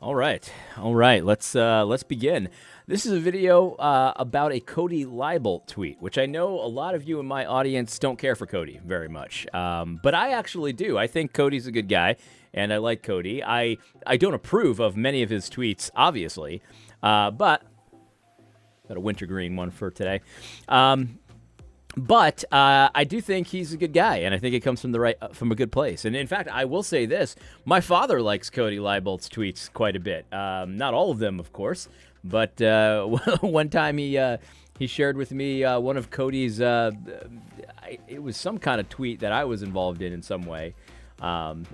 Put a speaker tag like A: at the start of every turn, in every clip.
A: All right. All right. Let's begin. This is a video about a Cody Libolt tweet, which I know a lot of you in my audience don't care for Cody very much, but I actually do. I think Cody's a good guy, and I like Cody. I don't approve of many of his tweets, obviously, but got a wintergreen one for today. But I do think he's a good guy, and I think it comes from a good place. And in fact, I will say this: my father likes Cody Libolt's tweets quite a bit. Not all of them, of course, but one time he shared with me one of Cody's. It was some kind of tweet that I was involved in some way, and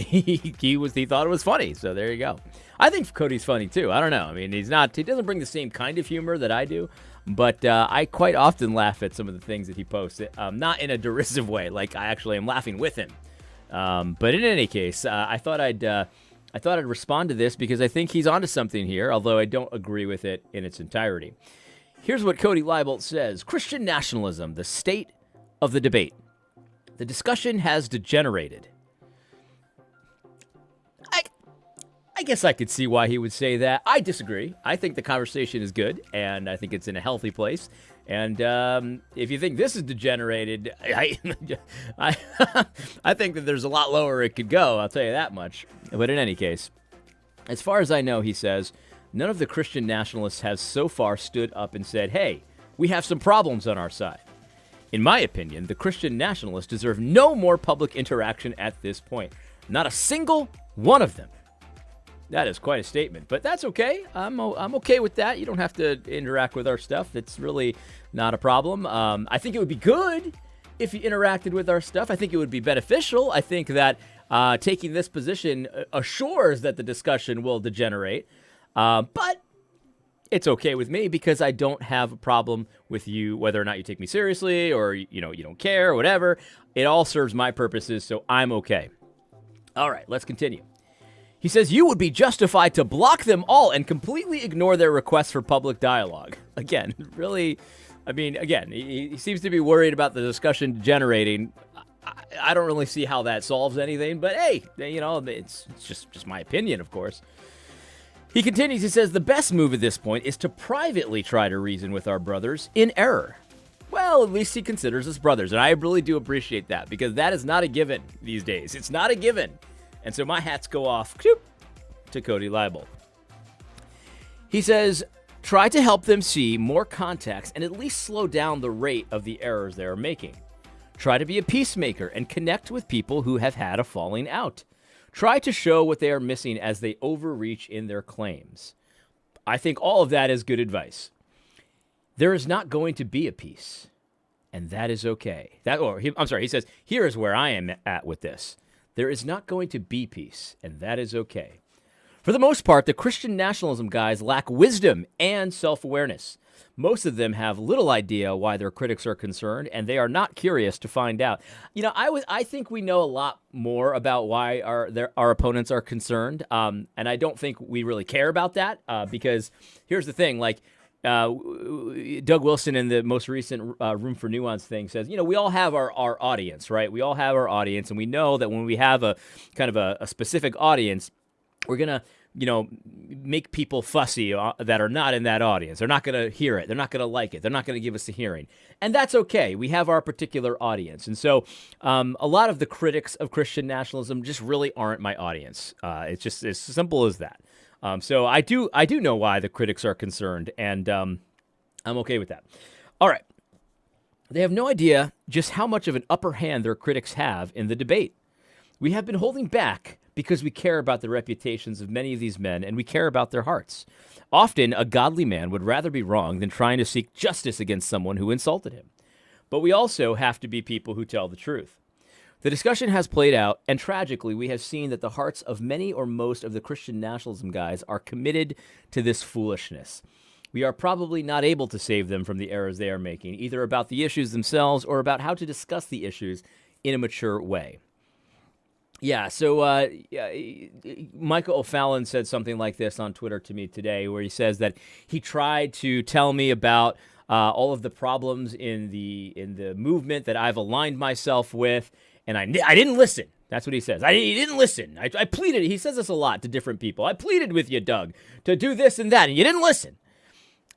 A: he thought it was funny. So there you go. I think Cody's funny too. I don't know. I mean, he doesn't bring the same kind of humor that I do. But I quite often laugh at some of the things that he posts, not in a derisive way, like I actually am laughing with him. But in any case, I thought I'd respond to this because I think he's onto something here, although I don't agree with it in its entirety. Here's what Cody Libolt says: Christian nationalism, the state of the debate. The discussion has degenerated. I guess I could see why he would say that. I disagree. I think the conversation is good, and I think it's in a healthy place. And if you think this is degenerated, I think that there's a lot lower it could go, I'll tell you that much. But in any case, as far as I know, he says, none of the Christian nationalists has so far stood up and said, hey, we have some problems on our side. In my opinion, the Christian nationalists deserve no more public interaction at this point. Not a single one of them. That is quite a statement, but that's okay. I'm okay with that. You don't have to interact with our stuff. It's really not a problem. I think it would be good if you interacted with our stuff. I think it would be beneficial. I think that taking this position assures that the discussion will degenerate, but it's okay with me because I don't have a problem with you, whether or not you take me seriously or you don't care or whatever. It all serves my purposes, so I'm okay. All right, let's continue. He says, you would be justified to block them all and completely ignore their requests for public dialogue. Again, really, I mean, again, he seems to be worried about the discussion degenerating. I don't really see how that solves anything, but hey, it's just my opinion, of course. He continues, he says, the best move at this point is to privately try to reason with our brothers in error. Well, at least he considers us brothers, and I really do appreciate that, because that is not a given these days. It's not a given. And so my hats go off to Cody Libolt. He says, try to help them see more context and at least slow down the rate of the errors they are making. Try to be a peacemaker and connect with people who have had a falling out. Try to show what they are missing as they overreach in their claims. I think all of that is good advice. There is not going to be a peace, and that is okay. He says, here is where I am at with this. There is not going to be peace, and that is okay. For the most part, the Christian nationalism guys lack wisdom and self-awareness. Most of them have little idea why their critics are concerned, and they are not curious to find out. I think we know a lot more about why our opponents are concerned, and I don't think we really care about that, because here's the thing, Doug Wilson in the most recent Room for Nuance thing says, we all have our audience, right? We all have our audience, and we know that when we have a kind of a specific audience, we're going to, make people fussy that are not in that audience. They're not going to hear it. They're not going to like it. They're not going to give us a hearing. And that's okay. We have our particular audience. And so a lot of the critics of Christian nationalism just really aren't my audience. It's just as simple as that. So I do know why the critics are concerned, and I'm okay with that. All right. They have no idea just how much of an upper hand their critics have in the debate. We have been holding back because we care about the reputations of many of these men, and we care about their hearts. Often, a godly man would rather be wrong than trying to seek justice against someone who insulted him. But we also have to be people who tell the truth. The discussion has played out, and tragically, we have seen that the hearts of many or most of the Christian nationalism guys are committed to this foolishness. We are probably not able to save them from the errors they are making, either about the issues themselves or about how to discuss the issues in a mature way. Yeah, so Michael O'Fallon said something like this on Twitter to me today, where he says that he tried to tell me about all of the problems in the movement that I've aligned myself with, and I didn't listen. That's what he says. He didn't listen. I pleaded. He says this a lot to different people. I pleaded with you, Doug, to do this and that, and you didn't listen.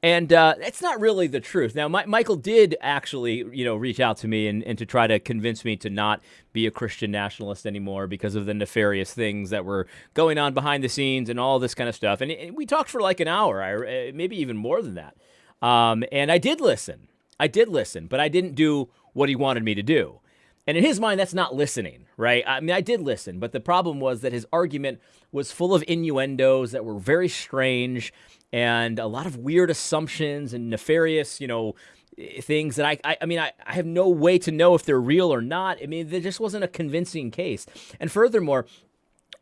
A: And it's not really the truth. Now, Michael did actually, reach out to me and to try to convince me to not be a Christian nationalist anymore because of the nefarious things that were going on behind the scenes and all this kind of stuff. And we talked for like an hour, maybe even more than that. And I did listen. But I didn't do what he wanted me to do. And in his mind, that's not listening, right? I mean, I did listen, but the problem was that his argument was full of innuendos that were very strange and a lot of weird assumptions and nefarious, things that I have no way to know if they're real or not. I mean, there just wasn't a convincing case. And furthermore,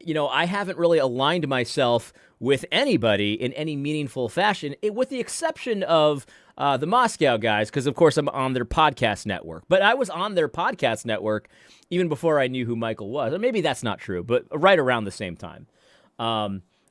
A: I haven't really aligned myself with anybody in any meaningful fashion, with the exception of the Moscow guys, because, of course, I'm on their podcast network. But I was on their podcast network even before I knew who Michael was. Or maybe that's not true, but right around the same time.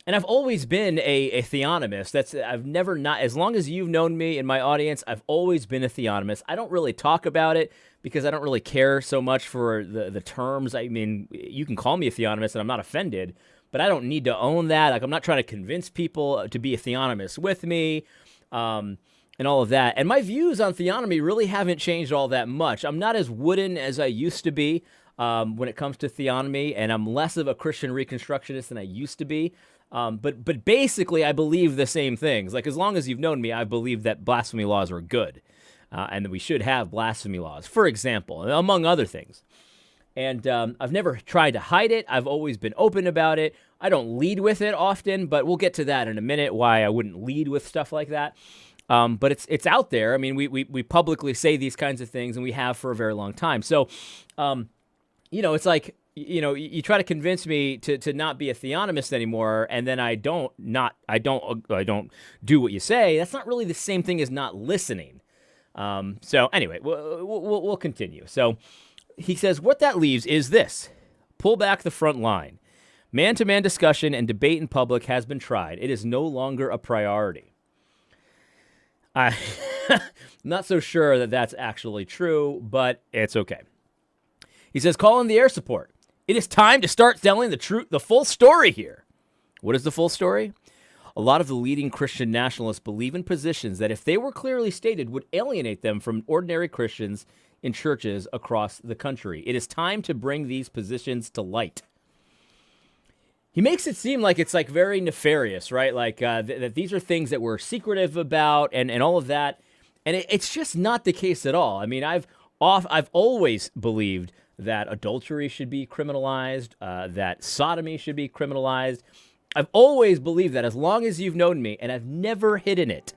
A: And I've always been a theonomist. I've never not, as long as you've known me in my audience, I've always been a theonomist. I don't really talk about it because I don't really care so much for the terms. I mean, you can call me a theonomist and I'm not offended, but I don't need to own that. Like, I'm not trying to convince people to be a theonomist with me, and all of that. And my views on theonomy really haven't changed all that much. I'm not as wooden as I used to be when it comes to theonomy, and I'm less of a Christian Reconstructionist than I used to be. But basically, I believe the same things. Like, as long as you've known me, I believe that blasphemy laws are good, and that we should have blasphemy laws, for example, among other things. And I've never tried to hide it. I've always been open about it. I don't lead with it often, but we'll get to that in a minute, why I wouldn't lead with stuff like that. But it's out there. I mean, we publicly say these kinds of things, and we have for a very long time. So, it's like, you try to convince me to not be a theonomist anymore, and then I don't do what you say. That's not really the same thing as not listening. So anyway, we'll continue. So he says, what that leaves is this: pull back the front line. Man-to-man discussion and debate in public has been tried. It is no longer a priority. I'm not so sure that that's actually true, but it's okay. He says, call in the air support. It is time to start telling the full story here. What is the full story? A lot of the leading Christian nationalists believe in positions that, if they were clearly stated, would alienate them from ordinary Christians in churches across the country. It is time to bring these positions to light. He makes it seem like it's like very nefarious, right? Like that these are things that we're secretive about and all of that. And it's just not the case at all. I mean, I've always believed that adultery should be criminalized, that sodomy should be criminalized. I've always believed that, as long as you've known me, and I've never hidden it.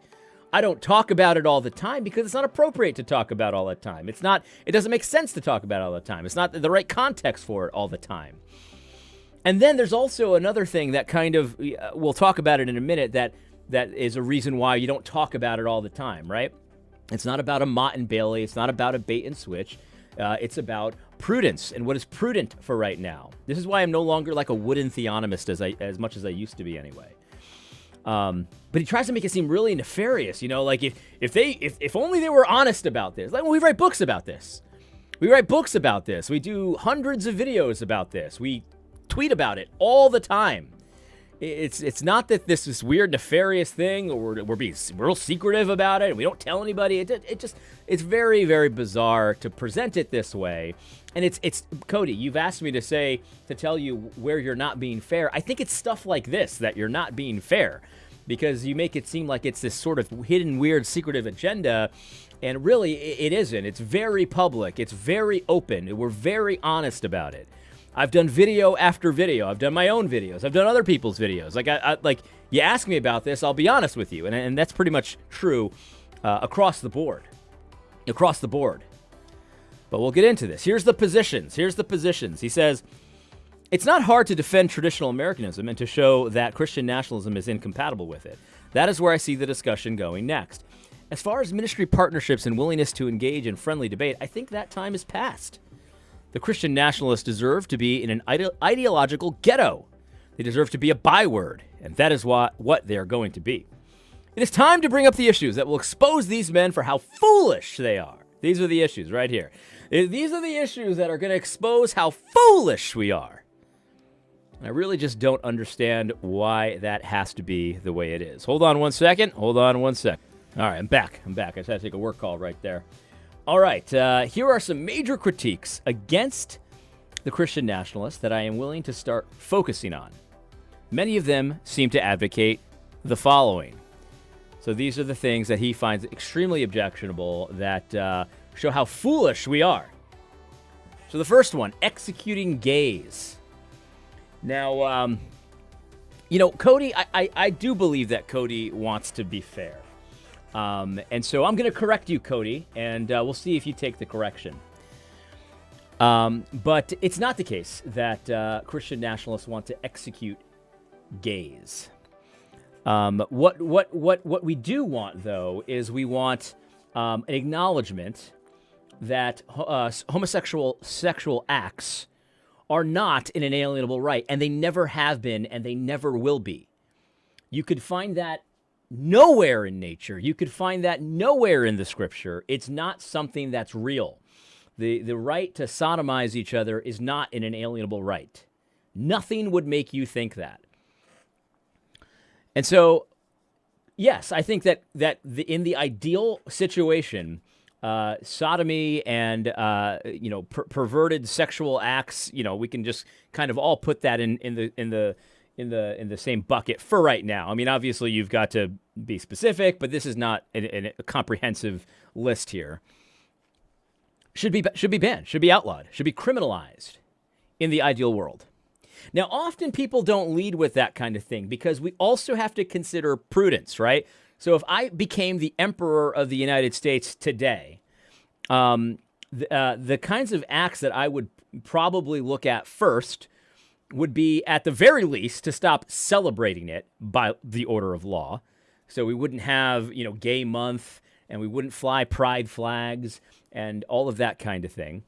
A: I don't talk about it all the time because it's not appropriate to talk about all the time. It doesn't make sense to talk about it all the time. It's not the right context for it all the time. And then there's also another thing that kind of, we'll talk about it in a minute, that is a reason why you don't talk about it all the time, right? It's not about a Mott and Bailey. It's not about a bait and switch. It's about prudence and what is prudent for right now. This is why I'm no longer like a wooden theonomist as much as I used to be anyway. But he tries to make it seem really nefarious, like if only they were honest about this. Like, well, we write books about this. We do hundreds of videos about this. We tweet about it all the time. It's not that this is weird, nefarious thing, or we're being real secretive about it, and we don't tell anybody. It's very, very bizarre to present it this way. And it's Cody, you've asked me to tell you where you're not being fair. I think it's stuff like this that you're not being fair, because you make it seem like it's this sort of hidden, weird, secretive agenda, and really it isn't. It's very public. It's very open. We're very honest about it. I've done video after video. I've done my own videos. I've done other people's videos. Like you ask me about this, I'll be honest with you, and that's pretty much true across the board. But we'll get into this. Here's the positions. He says, it's not hard to defend traditional Americanism and to show that Christian nationalism is incompatible with it. That is where I see the discussion going next. As far as ministry partnerships and willingness to engage in friendly debate, I think that time is past. The Christian nationalists deserve to be in an ideological ghetto. They deserve to be a byword, and that is what they are going to be. It is time to bring up the issues that will expose these men for how foolish they are. These are the issues right here. These are the issues that are going to expose how foolish we are. And I really just don't understand why that has to be the way it is. Hold on 1 second. All right, I'm back. I just had to take a work call right there. All right, here are some major critiques against the Christian nationalists that I am willing to start focusing on. Many of them seem to advocate the following. So these are the things that he finds extremely objectionable that show how foolish we are. So the first one, executing gays. Now, Cody, I do believe that Cody wants to be fair. And so I'm going to correct you, Cody, and we'll see if you take the correction. But it's not the case that Christian nationalists want to execute gays. What we do want, though, is we want an acknowledgement that homosexual sexual acts are not an inalienable right, and they never have been, and they never will be. You could find that nowhere in nature. You could find that nowhere in the scripture. It's not something that's real. The right to sodomize each other is not an inalienable right. Nothing would make you think that. And so, yes, I think that in the ideal situation, sodomy and perverted sexual acts, we can just kind of all put that in the same bucket for right now. I mean, obviously, you've got to be specific, but this is not a comprehensive list here. Should be banned, should be outlawed, should be criminalized in the ideal world. Now, often people don't lead with that kind of thing because we also have to consider prudence, right? So if I became the emperor of the United States today, the kinds of acts that I would probably look at first would be, at the very least, to stop celebrating it by the order of law. So we wouldn't have, gay month, and we wouldn't fly pride flags and all of that kind of thing.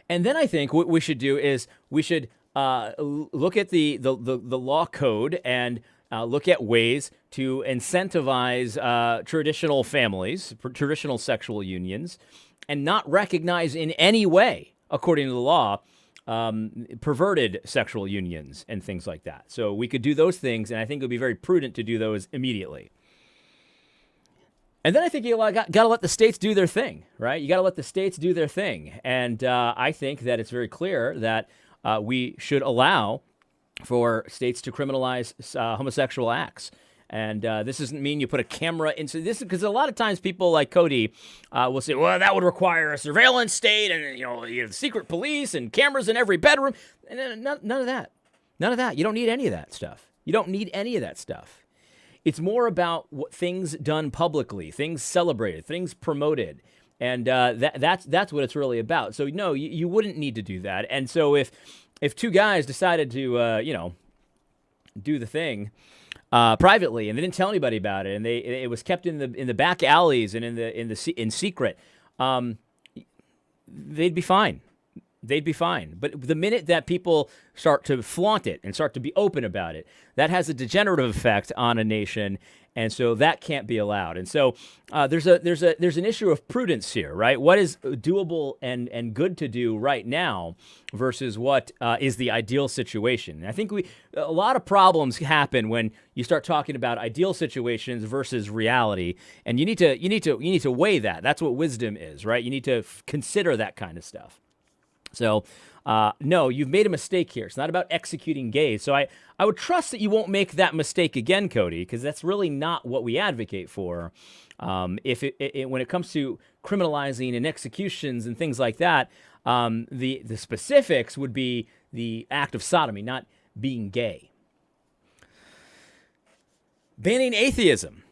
A: And then I think what we should do is we should look at the law code and look at ways to incentivize traditional families, traditional sexual unions, and not recognize in any way, according to the law, perverted sexual unions and things like that. So we could do those things, and I think it would be very prudent to do those immediately. And then I think you got to let the states do their thing, right? You got to let the states do their thing. And I think that it's very clear that we should allow for states to criminalize homosexual acts. And this doesn't mean you put a camera into this, because a lot of times people like Cody will say, well, that would require a surveillance state and, you have secret police and cameras in every bedroom. And none of that. None of that. You don't need any of that stuff. It's more about things done publicly, things celebrated, things promoted. And that's what it's really about. So, no, you wouldn't need to do that. And so if two guys decided to, do the thing privately, and they didn't tell anybody about it, and it was kept in the back alleys and in secret, they'd be fine. But the minute that people start to flaunt it and start to be open about it, that has a degenerative effect on a nation, and so that can't be allowed. And so there's an issue of prudence here, right? What is doable and good to do right now versus what is the ideal situation? And I think a lot of problems happen when you start talking about ideal situations versus reality, and you need to weigh that. That's what wisdom is, right? You need to consider that kind of stuff. So, no, you've made a mistake here. It's not about executing gays. So I would trust that you won't make that mistake again, Cody, because that's really not what we advocate for. When it comes to criminalizing and executions and things like that, the specifics would be the act of sodomy, not being gay. Banning atheism.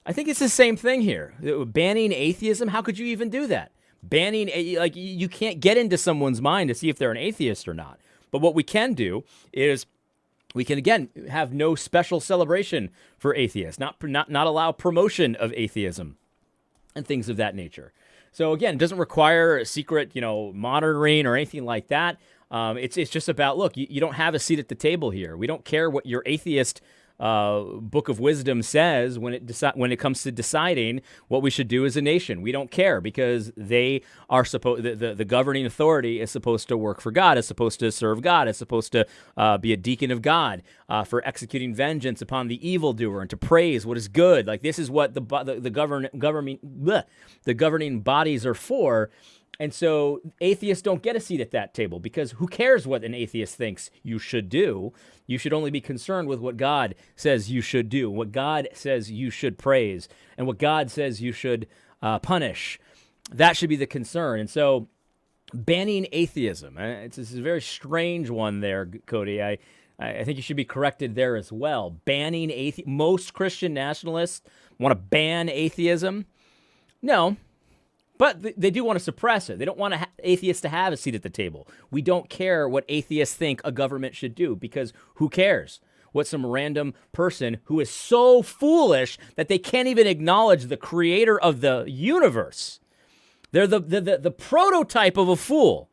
A: I think it's the same thing here. Banning atheism, how could you even do that? Banning, you can't get into someone's mind to see if they're an atheist or not. But what we can do is we can, again, have no special celebration for atheists, not allow promotion of atheism and things of that nature. So, again, it doesn't require a secret, monitoring or anything like that. It's just about, look, you don't have a seat at the table here. We don't care what your atheist Book of Wisdom says when it comes to deciding what we should do as a nation. We don't care because they are supposed the governing authority is supposed to work for God, is supposed to serve God, is supposed to be a deacon of God for executing vengeance upon the evildoer and to praise what is good. Like this is what the governing bodies are for. And so atheists don't get a seat at that table because who cares what an atheist thinks you should do? You should only be concerned with what God says you should do, what God says you should praise, and what God says you should punish. That should be the concern. And so banning atheism, it's a very strange one there, Cody. I think you should be corrected there as well. Banning atheism. Most Christian nationalists want to ban atheism. No. But they do want to suppress it. They don't want atheists to have a seat at the table. We don't care what atheists think a government should do because who cares what some random person who is so foolish that they can't even acknowledge the creator of the universe. They're the prototype of a fool.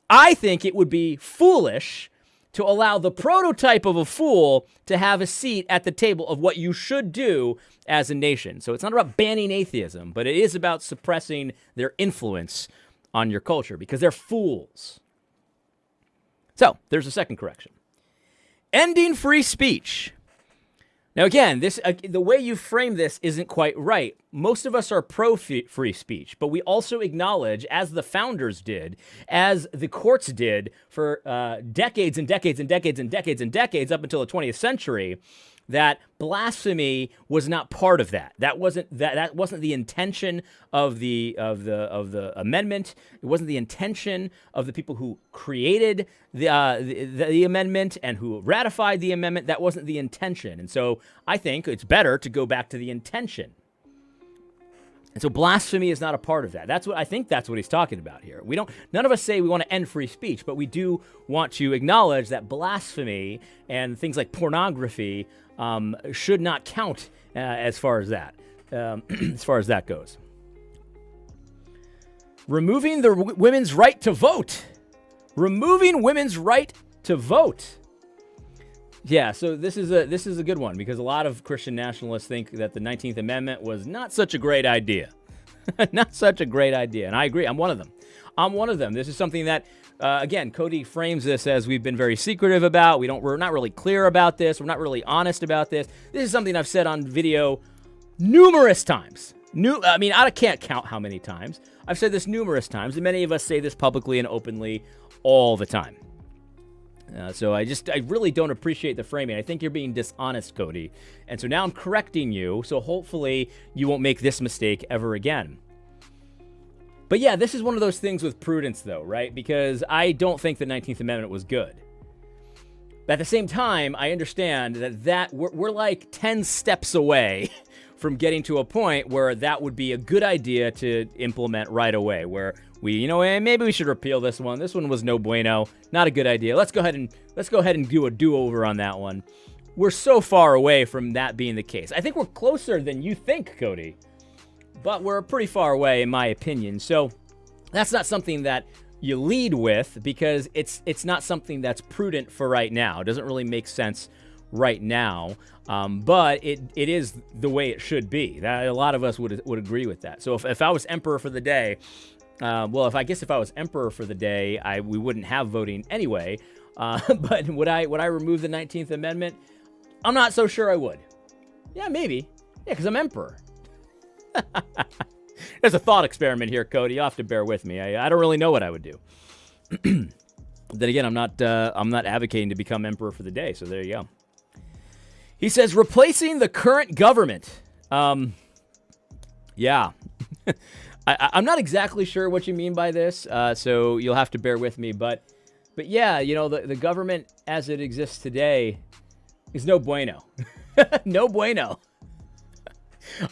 A: I think it would be foolish to allow the prototype of a fool to have a seat at the table of what you should do as a nation. So it's not about banning atheism, but it is about suppressing their influence on your culture because they're fools. So there's a second correction. Ending free speech. Now, again, the way you frame this isn't quite right. Most of us are pro-free speech, but we also acknowledge, as the founders did, as the courts did for decades and decades and decades and decades and decades up until the 20th century, that blasphemy was not part of that. That wasn't the intention of the amendment. It wasn't the intention of the people who created the amendment and who ratified the amendment. That wasn't the intention. And so I think it's better to go back to the intention. And so blasphemy is not a part of that. That's what he's talking about here. None of us say we want to end free speech, but we do want to acknowledge that blasphemy and things like pornography should not count as far as that goes. Removing the women's right to vote. Removing women's right to vote. Yeah, so this is a good one because a lot of Christian nationalists think that the 19th Amendment was not such a great idea. Not such a great idea. And I agree. I'm one of them. This is something that, again, Cody frames this as we've been very secretive about. We're not really clear about this. We're not really honest about this. This is something I've said on video numerous times. I can't count how many times. I've said this numerous times, and many of us say this publicly and openly all the time. So I really don't appreciate the framing. I think you're being dishonest, Cody. And so now I'm correcting you, so hopefully you won't make this mistake ever again. But yeah, this is one of those things with prudence, though, right? Because I don't think the 19th Amendment was good. But at the same time, I understand that we're like 10 steps away from getting to a point where that would be a good idea to implement right away, where maybe we should repeal this one. This one was no bueno. Not a good idea. Let's go ahead and do a do-over on that one. We're so far away from that being the case. I think we're closer than you think, Cody. But we're pretty far away, in my opinion. So that's not something that you lead with because it's not something that's prudent for right now. It doesn't really make sense right now. But it is the way it should be. A lot of us would agree with that. So if I was emperor for the day, if I was emperor for the day, we wouldn't have voting anyway. But would I remove the 19th Amendment? I'm not so sure I would. Yeah, maybe. Yeah, because I'm emperor. There's a thought experiment here, Cody. You'll have to bear with me. I don't really know what I would do. Then again, I'm not advocating to become emperor for the day. So there you go. He says replacing the current government. Yeah. I'm not exactly sure what you mean by this, so you'll have to bear with me. But yeah, the government as it exists today is no bueno. No bueno.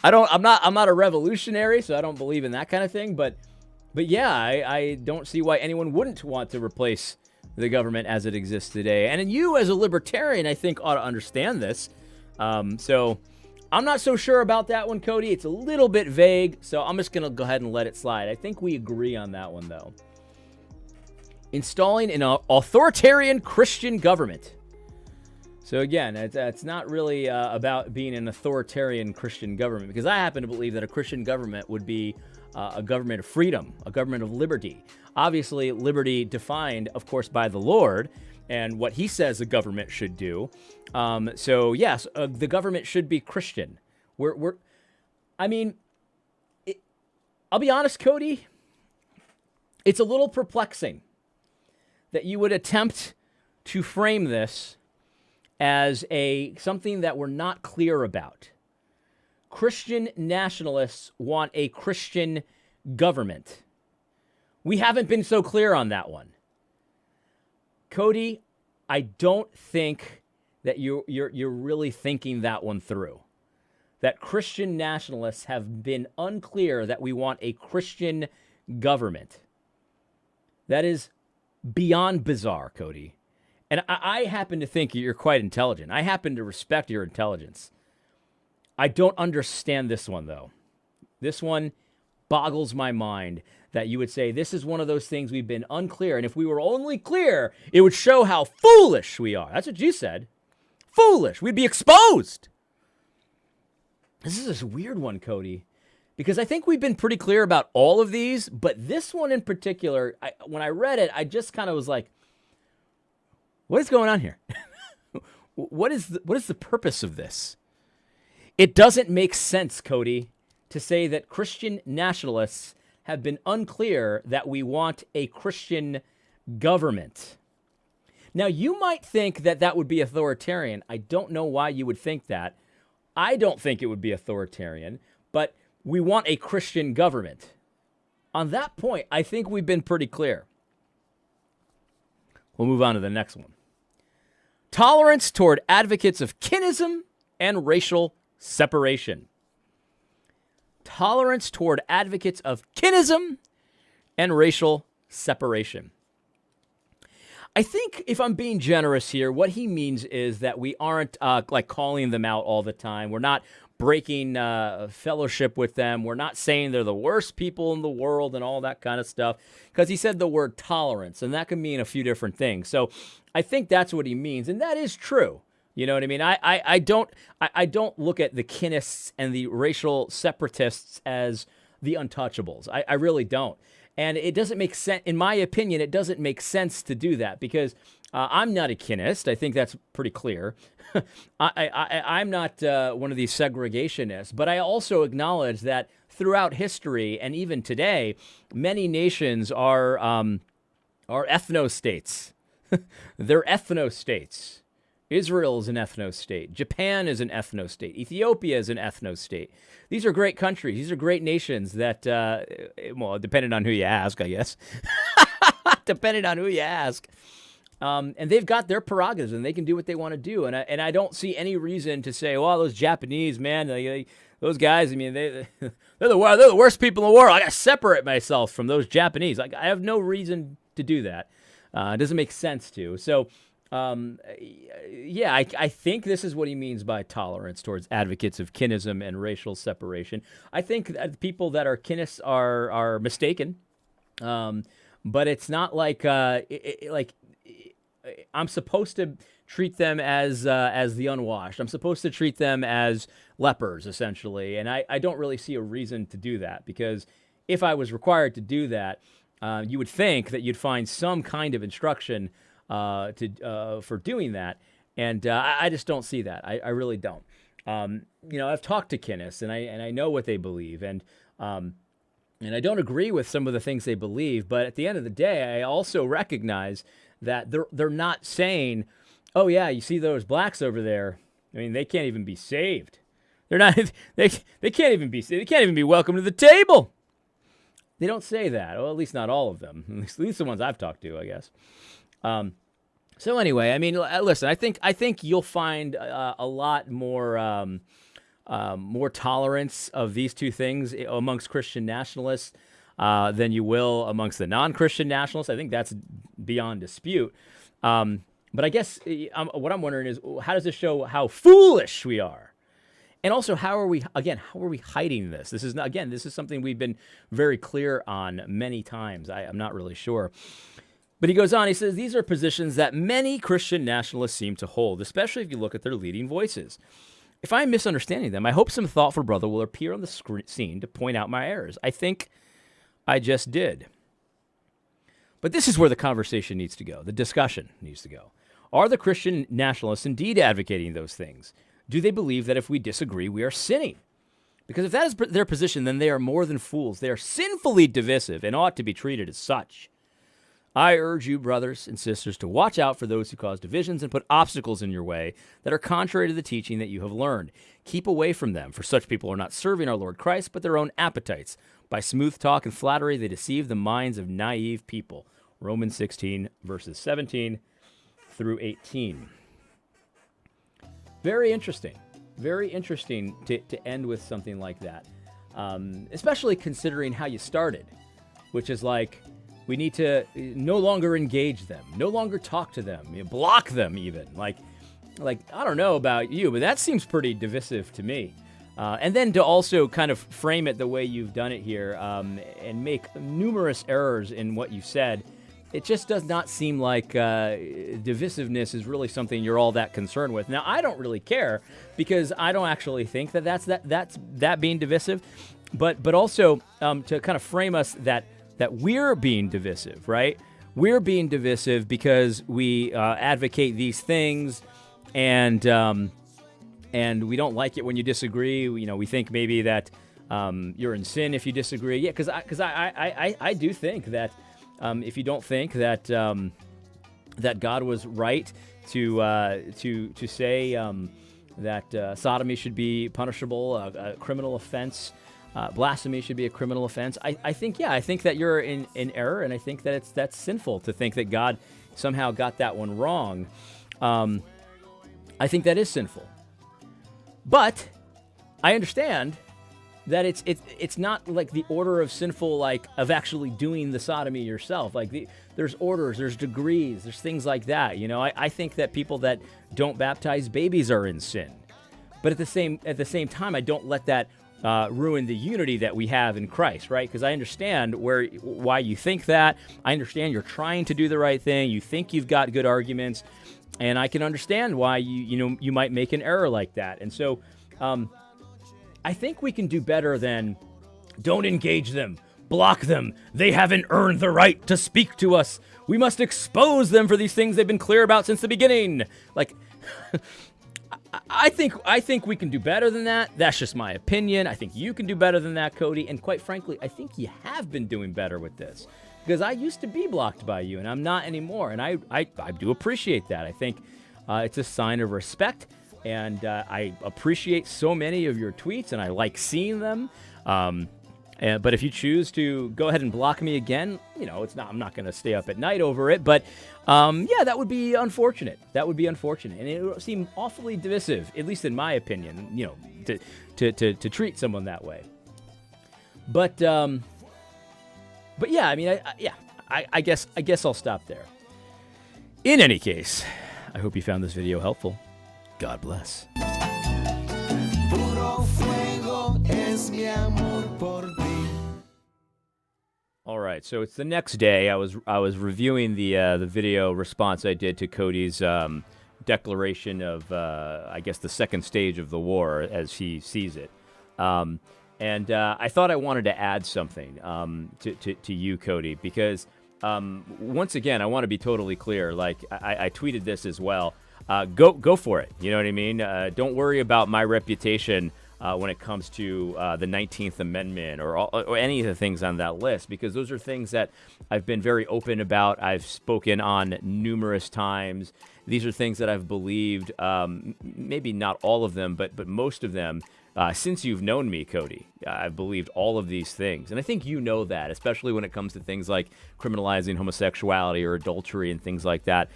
A: I'm not a revolutionary, so I don't believe in that kind of thing. But yeah, I don't see why anyone wouldn't want to replace the government as it exists today. And you, as a libertarian, I think ought to understand this. So I'm not so sure about that one, Cody. It's a little bit vague, so I'm just going to go ahead and let it slide. I think we agree on that one, though. Installing an authoritarian Christian government. So again, it's not really about being an authoritarian Christian government, because I happen to believe that a Christian government would be a government of freedom, a government of liberty. Obviously, liberty defined, of course, by the Lord and what he says the government should do. So yes, the government should be Christian. I mean, I'll be honest, Cody, it's a little perplexing that you would attempt to frame this as something that we're not clear about. Christian nationalists want a Christian government. We haven't been so clear on that one. Cody, I don't think that you're really thinking that one through. That Christian nationalists have been unclear that we want a Christian government. That is beyond bizarre, Cody. And I happen to think you're quite intelligent. I happen to respect your intelligence. I don't understand this one, though. This one boggles my mind that you would say this is one of those things we've been unclear. And if we were only clear, it would show how foolish we are. That's what you said. Foolish. We'd be exposed. This is this weird one, Cody, because I think we've been pretty clear about all of these, but this one in particular, when I read it, I just kind of was like, what is going on here? What is the purpose of this? It doesn't make sense, Cody, to say that Christian nationalists have been unclear that we want a Christian government. Now, you might think that that would be authoritarian. I don't know why you would think that. I don't think it would be authoritarian, but we want a Christian government. On that point, I think we've been pretty clear. We'll move on to the next one. Tolerance toward advocates of kinism and racial separation. Tolerance toward advocates of kinism and racial separation. I think if I'm being generous here, what he means is that we aren't like calling them out all the time. We're not breaking fellowship with them. We're not saying they're the worst people in the world and all that kind of stuff, because he said the word tolerance, and that can mean a few different things. So I think that's what he means, and that is true. You know what I mean? I don't look at the Kinists and the racial separatists as the untouchables. I really don't. And it doesn't make sense, in my opinion, it doesn't make sense to do that, because I'm not a Kinist. I think that's pretty clear. I'm not one of these segregationists, but I also acknowledge that throughout history and even today, many nations are ethno-states. They're ethno-states. Israel is an ethno-state. Japan is an ethno-state. Ethiopia is an ethno-state. These are great countries. These are great nations that, well, depending on who you ask, I guess. Depending on who you ask. And they've got their prerogatives, and they can do what they want to do. And I don't see any reason to say, well, those Japanese, man, those guys, I mean, they're the worst people in the world. I got to separate myself from those Japanese. I have no reason to do that. It doesn't make sense to. So, yeah, I think this is what he means by tolerance towards advocates of kinism and racial separation. I think that people that are Kinists are mistaken, but it's not like I'm supposed to treat them as the unwashed. I'm supposed to treat them as lepers, essentially, and I don't really see a reason to do that, because if I was required to do that, you would think that you'd find some kind of instruction for doing that, and I just don't see that. I really don't. I've talked to Kinists, and I know what they believe, and I don't agree with some of the things they believe. But at the end of the day, I also recognize that they're not saying, "Oh yeah, you see those blacks over there? I mean, they can't even be saved. They're not. They can't even be. They can't even be welcome to the table." They don't say that. Well, at least not all of them. At least the ones I've talked to, I guess. So anyway, I mean, listen. I think you'll find a lot more tolerance of these two things amongst Christian nationalists than you will amongst the non-Christian nationalists. I think that's beyond dispute. But I guess what I'm wondering is, how does this show how foolish we are? And also, how are we hiding this? This is something we've been very clear on many times. I'm not really sure. But he goes on, he says, these are positions that many Christian nationalists seem to hold, especially if you look at their leading voices. If I'm misunderstanding them, I hope some thoughtful brother will appear on the scene to point out my errors. I think I just did. But this is where the conversation needs to go. The discussion needs to go. Are the Christian nationalists indeed advocating those things? Do they believe that if we disagree, we are sinning? Because if that is their position, then they are more than fools. They are sinfully divisive and ought to be treated as such. I urge you, brothers and sisters, to watch out for those who cause divisions and put obstacles in your way that are contrary to the teaching that you have learned. Keep away from them, for such people are not serving our Lord Christ, but their own appetites. By smooth talk and flattery, they deceive the minds of naive people. Romans 16, verses 17 through 18. Very interesting. Very interesting to end with something like that, especially considering how you started, which is like, we need to no longer engage them, no longer talk to them, block them even. Like I don't know about you, but that seems pretty divisive to me. And then to also kind of frame it the way you've done it here and make numerous errors in what you said, it just does not seem like divisiveness is really something you're all that concerned with. Now, I don't really care because I don't actually think that that's being divisive, but also to kind of frame us that we're being divisive, right? We're being divisive because we advocate these things, and we don't like it when you disagree. We think maybe that you're in sin if you disagree. Yeah, because I do think that if you don't think that that God was right to say that sodomy should be punishable, a criminal offense. Blasphemy should be a criminal offense. I think that you're in error, and I think that that's sinful to think that God somehow got that one wrong. I think that is sinful. But I understand that it's not like the order of sinful, like of actually doing the sodomy yourself. Like there's orders, there's degrees, there's things like that. I think that people that don't baptize babies are in sin. But at the same time, I don't let that ruin the unity that we have in Christ, right? Because I understand why you think that. I understand you're trying to do the right thing. You think you've got good arguments, and I can understand why you might make an error like that. And so, I think we can do better than don't engage them, block them. They haven't earned the right to speak to us. We must expose them for these things they've been clear about since the beginning. Like. I think we can do better than that. That's just my opinion. I think you can do better than that, Cody. And quite frankly, I think you have been doing better with this. Because I used to be blocked by you, and I'm not anymore. And I do appreciate that. I think it's a sign of respect. And I appreciate so many of your tweets, and I like seeing them. But if you choose to go ahead and block me again, I'm not going to stay up at night over it. But that would be unfortunate. And it would seem awfully divisive, at least in my opinion, to treat someone that way. But yeah, I mean, I guess I'll stop there. In any case, I hope you found this video helpful. God bless. All right, so it's the next day. I was reviewing the video response I did to Cody's declaration of I guess the second stage of the war as he sees it, and I thought I wanted to add something to you, Cody, because once again I want to be totally clear. Like I tweeted this as well. Go for it. You know what I mean? Don't worry about my reputation when it comes to the 19th Amendment or any of the things on that list, because those are things that I've been very open about. I've spoken on numerous times. These are things that I've believed, maybe not all of them, but most of them, since you've known me, Cody. I've believed all of these things. And I think you know that, especially when it comes to things like criminalizing homosexuality or adultery and things like that.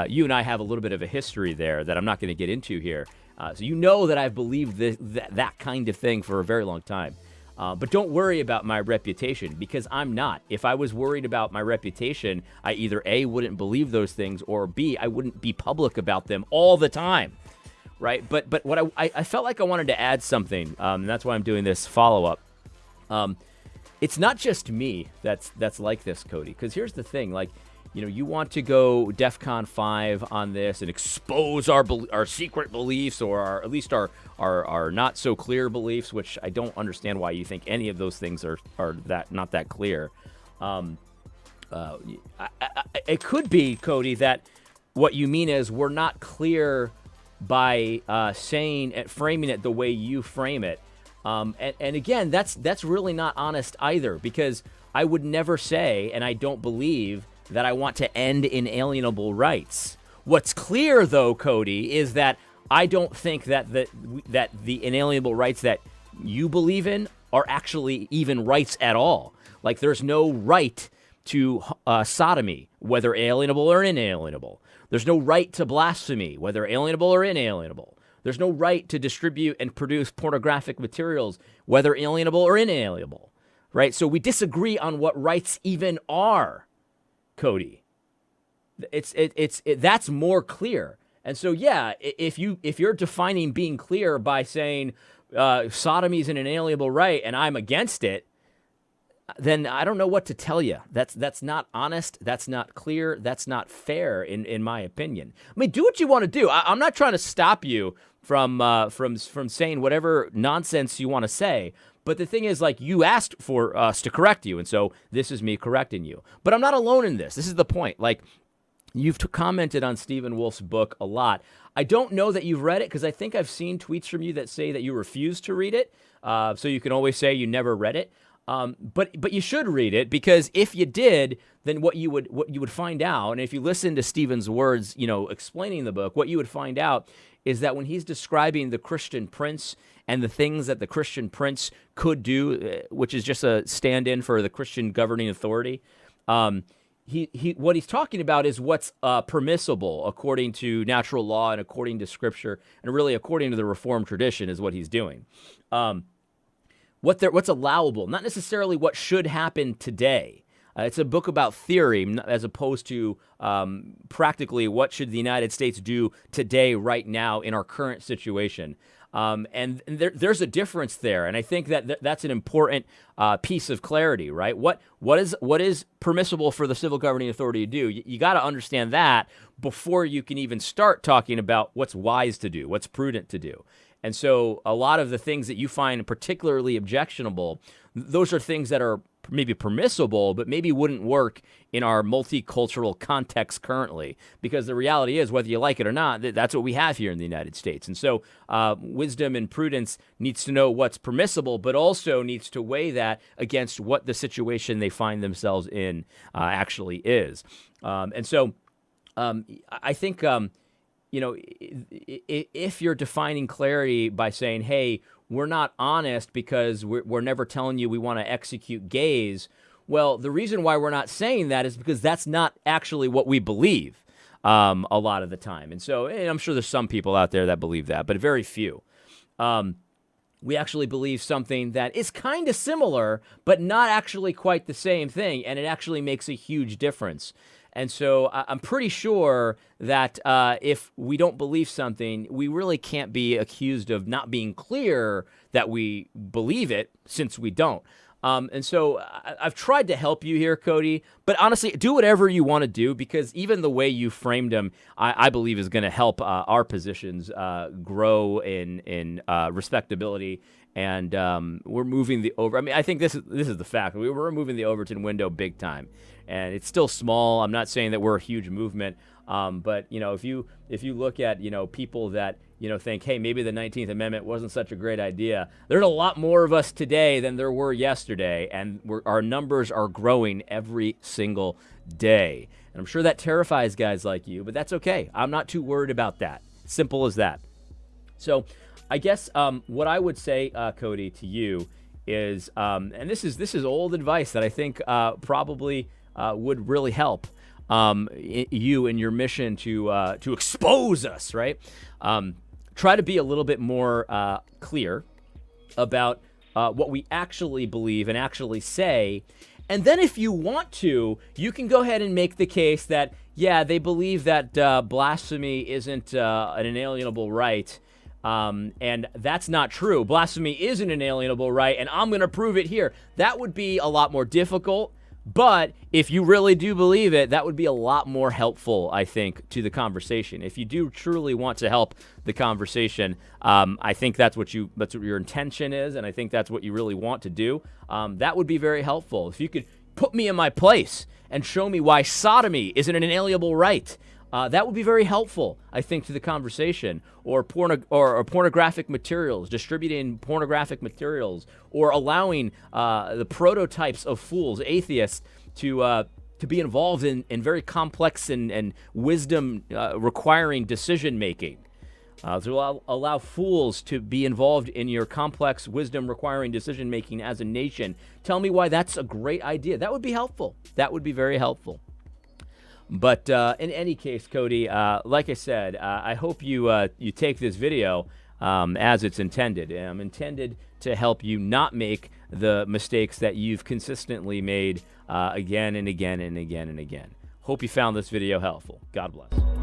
A: You and I have a little bit of a history there that I'm not going to get into here. So you know that I've believed that kind of thing for a very long time. But don't worry about my reputation, because I'm not. If I was worried about my reputation, I either A, wouldn't believe those things, or B, I wouldn't be public about them all the time, right? But what I felt like I wanted to add something, and that's why I'm doing this follow-up. It's not just me that's like this, Cody, because here's the thing. Like, you want to go DEFCON 5 on this and expose our secret beliefs, or at least our not so clear beliefs, which I don't understand why you think any of those things are not that clear. It could be, Cody, that what you mean is we're not clear by framing it the way you frame it. And again, that's really not honest either, because I would never say, and I don't believe, that I want to end inalienable rights. What's clear, though, Cody, is that I don't think that the inalienable rights that you believe in are actually even rights at all. Like, there's no right to sodomy, whether alienable or inalienable. There's no right to blasphemy, whether alienable or inalienable. There's no right to distribute and produce pornographic materials, whether alienable or inalienable, right? So we disagree on what rights even are, Cody. That's more clear. And so, yeah, if you're defining being clear by saying sodomy is an inalienable right and I'm against it, then I don't know what to tell you. That's not honest. That's not clear. That's not fair, in my opinion. I mean, do what you want to do. I'm not trying to stop you from saying whatever nonsense you want to say. But the thing is, like, you asked for us to correct you, and so this is me correcting you. But I'm not alone in this. This is the point. Like, you've commented on Stephen Wolf's book a lot. I don't know that you've read it, because I think I've seen tweets from you that say that you refuse to read it. So you can always say you never read it. But you should read it, because if you did, then what you would find out, and if you listen to Stephen's words, explaining the book, what you would find out is that when he's describing the Christian prince and the things that the Christian prince could do, which is just a stand-in for the Christian governing authority, what he's talking about is what's permissible according to natural law and according to Scripture, and really according to the Reformed tradition is what he's doing. What's allowable, not necessarily what should happen today. It's a book about theory as opposed to practically what should the United States do today, right now, in our current situation. And there's a difference there, and I think that's an important piece of clarity, right? What is permissible for the civil governing authority to do? You got to understand that before you can even start talking about what's wise to do, what's prudent to do. And so a lot of the things that you find particularly objectionable, those are things that are maybe permissible, but maybe wouldn't work in our multicultural context currently, because the reality is, whether you like it or not, that's what we have here in the United States. And so wisdom and prudence needs to know what's permissible, but also needs to weigh that against what the situation they find themselves in actually is. And so I think... if you're defining clarity by saying, hey, we're not honest because we're never telling you we want to execute gays, well, the reason why we're not saying that is because that's not actually what we believe a lot of the time. And so, and I'm sure there's some people out there that believe that, but very few. We actually believe something that is kind of similar, but not actually quite the same thing, and it actually makes a huge difference. And so I'm pretty sure that if we don't believe something, we really can't be accused of not being clear that we believe it, since we don't. And so I've tried to help you here, Cody, but honestly, do whatever you want to do, because even the way you framed them, I believe is going to help our positions grow in respectability. And we're moving the over. I mean, I think this is the fact. We're moving the Overton window big time, and it's still small. I'm not saying that we're a huge movement, but if you look at people that think, hey, maybe the 19th Amendment wasn't such a great idea. There's a lot more of us today than there were yesterday, and our numbers are growing every single day. And I'm sure that terrifies guys like you, but that's okay. I'm not too worried about that. Simple as that. So I guess what I would say, Cody, to you is, and this is old advice that I think probably would really help you in your mission to expose us, right? Try to be a little bit more clear about what we actually believe and actually say. And then if you want to, you can go ahead and make the case that, yeah, they believe that blasphemy isn't an inalienable right. And that's not true. Blasphemy is an inalienable right, and I'm going to prove it here. That would be a lot more difficult, But if you really do believe it, that would be a lot more helpful, I think, to the conversation. If you do truly want to help the conversation, I think that's what your intention is, and I think that's what you really want to do. That would be very helpful. If you could put me in my place and show me why sodomy isn't an inalienable right, that would be very helpful, I think, to the conversation. Or pornographic materials, distributing pornographic materials, or allowing the prototypes of fools, atheists, to be involved in very complex and wisdom requiring decision making. To allow fools to be involved in your complex wisdom requiring decision making as a nation. Tell me why that's a great idea. That would be helpful. That would be very helpful. But in any case, Cody, like I said, I hope you take this video as it's intended. I'm intended to help you not make the mistakes that you've consistently made again and again and again and again. Hope you found this video helpful. God bless.